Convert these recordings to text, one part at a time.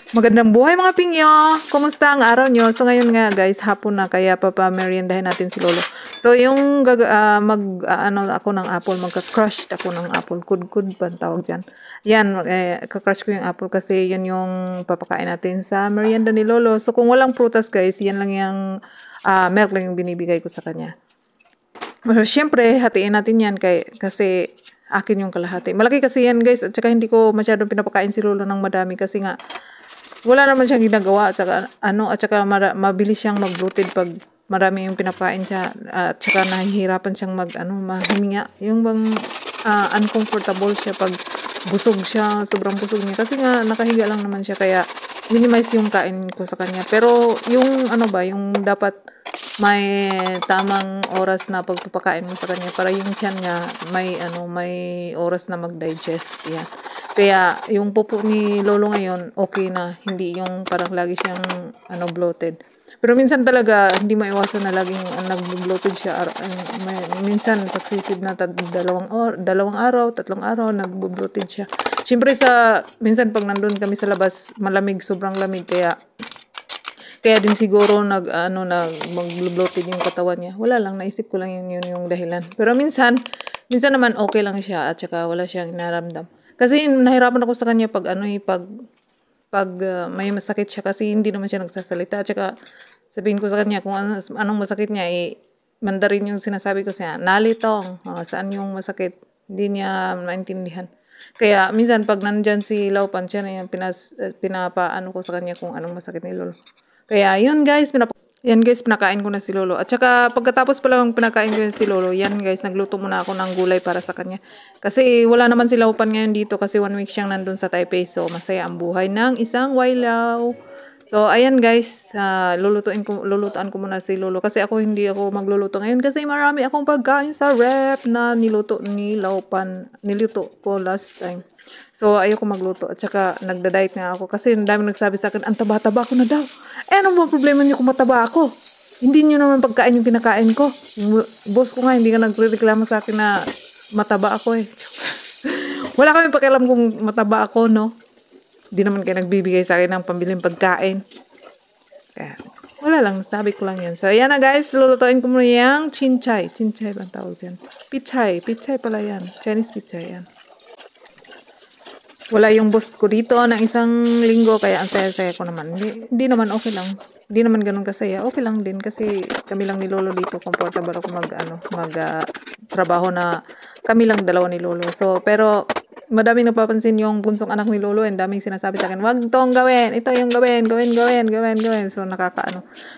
Magandang buhay mga pingyo! Kumusta ang araw nyo? So ngayon nga guys, hapon na kaya papameriendahin natin si Lolo. So yung ano ako ng apple, magka-crush ako ng apple. Kud-kud ba ang tawag dyan? Yan, ka-crush ko yung apple kasi yun yung papakain natin sa merienda ni Lolo. So kung walang prutas guys, yan lang yung milk lang yung binibigay ko sa kanya. Siyempre, hatiin natin yan kasi akin yung kalahati. Malaki kasi yan guys at saka hindi ko masyadong pinapakain si Lolo ng madami kasi nga wala naman siyang ginagawa at saka mabilis siyang mag-bloated pag marami yung pinapakain siya at saka nahihirapan siyang mahiminga yung bang uncomfortable siya pag busog siya, sobrang busog niya kasi nga nakahiga lang naman siya kaya minimize yung kain ko sa kanya pero yung yung dapat may tamang oras na pagpapakain mo sa kanya para yung tiyan niya may oras na mag-digest yan. Kaya yung pupo ni Lolo ngayon okay na, hindi yung parang lagi siyang bloated. Pero minsan talaga hindi maiwasan na laging nag-bloated siya. Minsan successive na dalawang araw, tatlong araw nag-bloated siya. Siyempre minsan pag nandun kami sa labas, malamig, sobrang lamig kaya din siguro mag-bloated yung katawan niya. Wala lang, naisip ko lang yun yung dahilan. Pero minsan naman okay lang siya at saka wala siyang naramdam. Kasi nahirapan ako sa kanya pag may masakit siya kasi hindi naman siya nagsasalita. At saka sabihin ko sa kanya kung anong masakit niya, Mandarin yung sinasabi ko siya, nalitong, saan yung masakit, hindi niya maintindihan. Kaya minsan pag nandyan si Laupan siya na yung pinapaano ko sa kanya kung anong masakit ni Lolo. Kaya yun guys, pinakain ko na si Lolo. At saka pagkatapos pala ng pinakain ko si Lolo, yan guys, nagluto muna ako ng gulay para sa kanya. Kasi wala naman si Laupan ngayon dito kasi 1 week siyang nandun sa Taipei. So masaya ang buhay ng isang wailaw. So ayan guys, lulutuan ko muna si Lolo kasi hindi ako magluluto ngayon kasi marami akong pagkain sa rep na niluto ni Laupan. Niluto ko last time. So, ayoko magluto. At saka, nagda-diet nga ako. Kasi, ang dami nagsabi sa akin, ang taba-taba ko na daw. Ano mo problema niyo kung mataba ako? Hindi niyo naman pagkain yung pinakain ko. Yung boss ko nga, hindi ka nagre-reklamo sa akin na mataba ako eh. Wala kami pakialam kung mataba ako, no? Hindi naman kayo nagbibigay sa akin ng pambiling pagkain. Kaya, wala lang. Sabi ko lang yan. So, yan na guys. Lulutuin ko muna yung chinchay. Chinchay ba ang tawag dyan? Pichay. Pichay pala yan. Chinese pichay yan. Wala yung boss ko dito ng isang linggo kaya ang saya-saya ko naman. Hindi naman okay lang. Hindi naman ganun kasaya. Okay lang din kasi kami lang ni Lolo dito. Comfortable ako trabaho na kami lang dalawa ni Lolo. So, pero madaming napapansin yung bunsong anak ni Lolo and daming sinasabi sa akin, wag tong gawin, ito yung gawin. So,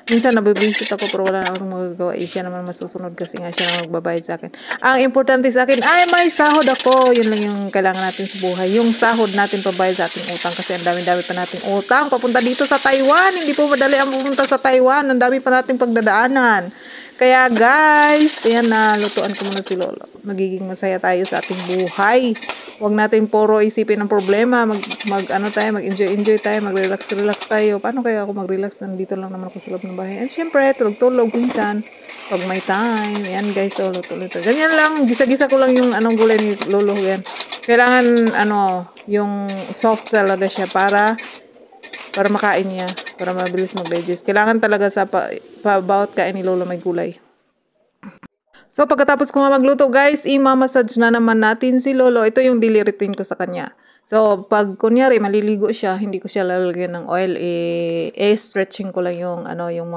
minsan nabibisit ako pero wala na akong magagawa. Siya naman masusunod kasi nga siya na magbabayad sa akin. Ang importante sa akin, ay may sahod ako. Yun lang yung kailangan natin sa buhay. Yung sahod natin pabayad sa ating utang kasi ang dami-dami pa nating utang. Papunta dito sa Taiwan. Hindi po madali ang pupunta sa Taiwan. Ang dami pa nating pagdadaanan. Kaya guys, ayan na, lutuan ko muna si Lolo. Magiging masaya tayo sa ating buhay. Huwag natin puro isipin ang problema. Mag-enjoy tayo, mag-relax tayo. Paano kaya ako mag-relax? Nandito lang naman ako sa loob ng bahay. And syempre, tulog-tulog minsan. Pag may time. Ayan guys, so luto. Ganyan lang, gisa-gisa ko lang yung gulay ni Lolo. Yan. Kailangan, yung soft talaga siya para makain niya, para mabilis mag-digest. Kailangan talaga sa bawat kain ni Lolo may gulay. So, pagkatapos ko magluto, guys, i-massage na naman natin si Lolo. Ito yung daily routine ko sa kanya. So, pag kunyari, maliligo siya, hindi ko siya lalagyan ng oil, stretching ko lang yung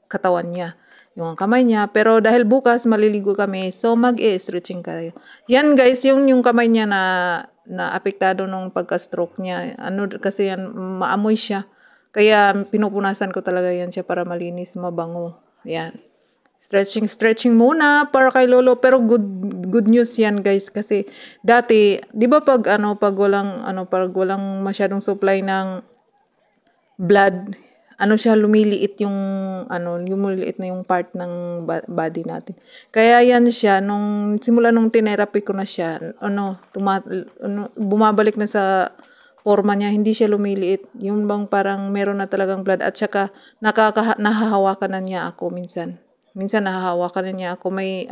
katawan niya, yung kamay niya. Pero dahil bukas, maliligo kami, so mag-stretching kayo. Yan, guys, yung kamay niya na apektado nung pagka-stroke niya. Kasi yan, maamoy siya. Kaya pinupunasan ko talaga yan siya para malinis, mabango. Yan. Stretching muna para kay Lolo. Pero good news yan guys. Kasi dati, di ba pag walang masyadong supply ng blood, siya lumiliit lumiliit na yung part ng body natin. Kaya yan siya, simula nung tinerapy ko na siya, bumabalik na sa forma niya, hindi siya lumiliit. Yung bang parang meron na talagang blood at saka nahahawakan na niya ako minsan. Minsan nahahawakan na niya ako. May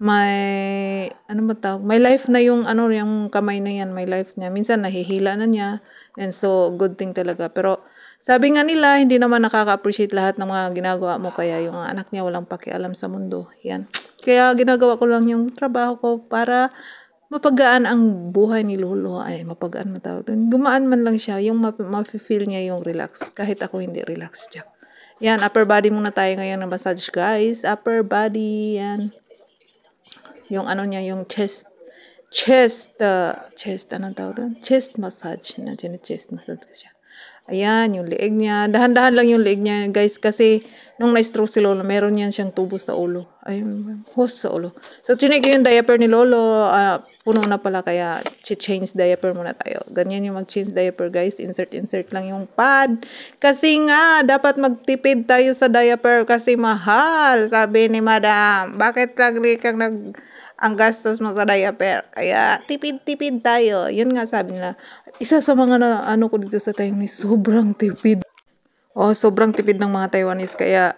may life na yung kamay na yan, may life niya. Minsan nahihila na niya. And so, good thing talaga. Pero, sabi nga nila, hindi naman nakaka-appreciate lahat ng mga ginagawa mo. Kaya yung anak niya walang pakialam sa mundo. Yan. Kaya ginagawa ko lang yung trabaho ko para mapagaan ang buhay ni Lolo. Ay, mapagaan mo tawag doon. Gumaan man lang siya. Yung ma-feel niya yung relax. Kahit ako hindi relax siya. Yan, upper body muna tayo ngayon ng massage, guys. Upper body, yan. Yung ano niya, yung chest, anong tawag doon? Chest massage. Chest massage siya. Ayan, yung leeg niya. Dahan-dahan lang yung leeg niya, guys. Kasi, nung na-stroke si Lolo, meron yan siyang tubo sa ulo. Ay, hose sa ulo. So, chinig yung diaper ni Lolo. Puno na pala, kaya change diaper muna tayo. Ganyan yung mag-change diaper, guys. Insert lang yung pad. Kasi nga, dapat magtipid tayo sa diaper kasi mahal. Sabi ni Madam, bakit lagi kang ang gastos mo sa diaper? Kaya, tipid-tipid tayo. Yun nga sabi nila. Isa sa mga ano ko dito sa Taiwanese, sobrang tipid. Sobrang tipid ng mga Taiwanese. Kaya,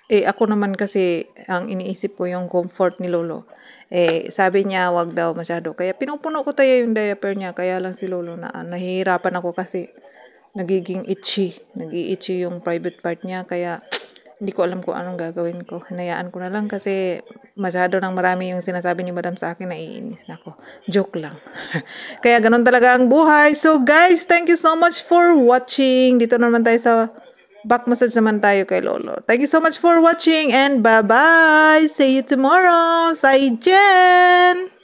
ako naman kasi, ang iniisip ko yung comfort ni Lolo. Sabi niya, wag daw masyado. Kaya, pinupuno ko tayo yung diaper niya. Kaya lang si Lolo nahihirapan ako kasi, nagiging itchy. Nag-i-itchy yung private part niya. Kaya, hindi ko alam kung anong gagawin ko. Hinayaan ko na lang kasi masyado nang marami yung sinasabi ni Madam sa akin, naiinis na ako. Joke lang. Kaya ganun talaga ang buhay. So guys, thank you so much for watching. Dito naman tayo sa back massage naman tayo kay Lolo. Thank you so much for watching and bye-bye. See you tomorrow. Sai Jen!